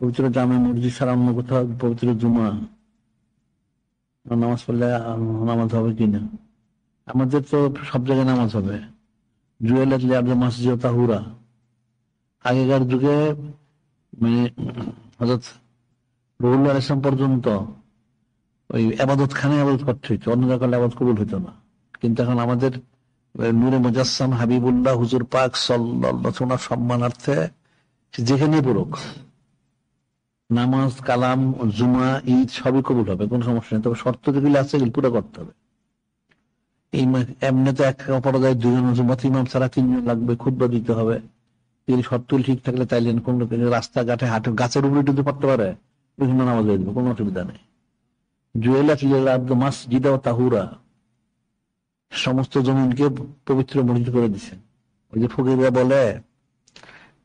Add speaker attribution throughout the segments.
Speaker 1: পবিত্র জামে মসজিদ ছাড়া অন্য কোথাও পবিত্র জুমা নামাজ পড়লে নামাজ হবে কিনা? আমাদের তো সব জায়গায় নামাজ হবে। জুয়েলাত লিআরদি মাসজিদ তাহুরা, আগেকার যুগে মানে হযরত রসূলুল্লাহ সাল্লাল্লাহু আলাইহি ওয়াসাল্লাম পর্যন্ত ওই আবাদত খানে আবাদত করতে হইতো, অন্য জায়গায় আবাদত কবুল হইতো না। কিন্তু এখন আমাদের নূরে মুজাসসাম হাবিবুল্লাহ হুজুর পাক সাল্লাল্লাহু আলাইহি ওয়াসাল্লাম সম্মানার্থে যেখানে পড়ুক নামাজ, কালাম, জুমা, ঈদ সবই কবুল হবে, কোনো সমস্যা নেই। তবে শর্ত যেগুলি আছে এগুলি পুরো করতে হবে। এই এমনি তো এক পড়া যায় দুজন, জুমাতে ইমাম ছাড়া তিনজন লাগবে, খুতবা দিতে হবে। এই শর্তগুলি ঠিক থাকলে তাইলে কোন রাস্তাঘাটে হাটে গাছের উপরে যদি পড়তে পারে বিভিন্ন নামাজ হয়ে যাবে, কোনো অসুবিধা নেই। জুয়েলাত লিআরদি মাসজিদ তাহুরা, সমস্ত জমিনকে পবিত্র মসজিদ করে দিচ্ছেন। ওই যে ফকিররা বলে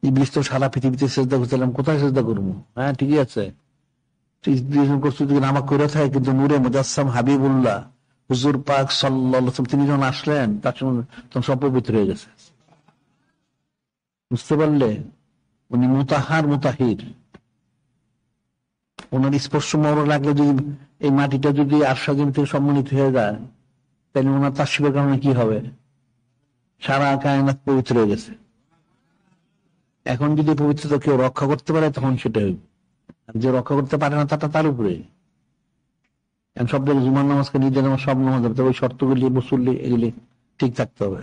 Speaker 1: ইবলিস তো সারা পৃথিবীতে সেজদা করছিলাম, কোথায় সেজদা করবো? হ্যাঁ ঠিকই আছে, নামাজ করে থাকে, কিন্তু নূরে মুজাসসাম হাবিবুল্লাহ হুজুর পাক সাল্লাল্লাহু আলাইহি ওয়াসাল্লাম তিনি যখন আসলেন তার সঙ্গে তখন সব পবিত্র হয়ে গেছে। বুঝতে পারলে? উনি মুতাহার মুতাহির, ওনার স্পর্শ মর লাগলে যদি এই মাটিটা যদি আরশা জমি থেকে সম্মানিত হয়ে যায় তাহলে ওনার তাশরিফের কারণে কি হবে? সারা কায়নাত পবিত্র হয়ে গেছে। এখন যদি পবিত্রতা কেউ রক্ষা করতে পারে তখন সেটা হইবে, আর যে রক্ষা করতে পারে না তাটা তার উপরে। সব জায়গায় জুমার নামাজকে নিজের নামাজ সব নামাজ হবে, তবে ওই শর্তগুলি মুসল্লি এগুলি ঠিক থাকতে হবে।